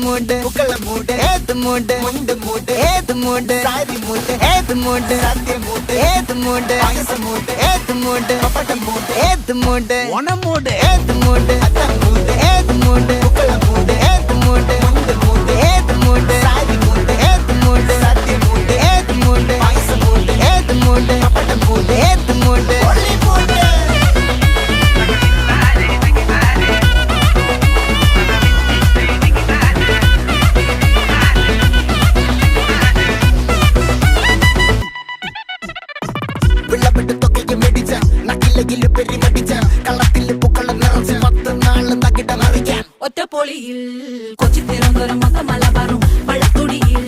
மூடு புக்கல மூடு ஏது மூடு முண்டு மூடு ஏது மூடு சாரி மூடு ஏது மூடு சத்திய மூடு ஏது மூடு பாயச மூடு ஏது மூடு பப்பட்ட மூடு ஏது மூடு ஒன மூடு ஏது மூடு அத்த மூடு ஏது மூடு புக்கல மூடு ஏது மூடு முண்டு மூடு ஏது மூடு சாரி மூடு ஏது மூடு சத்திய மூடு ஏது மூடு பாயச மூடு ஏது மூடு பப்பட்ட மூடு ஏது மூடு ஒளி மூடு വിളവിട്ട് തൊക്കയ്ക്ക് മെടിച്ച നക്കിലകില് പെരിമടിച്ച കള്ളത്തില് പൂക്കള നിറച്ച് 10 നാള് തകിട മറിക്കാൻ ഒറ്റപ്പൊളിയിൽ കൊച്ചി തിരുവനന്തപുരം മൊത്തം മലബാറും പഴക്കുടിയിൽ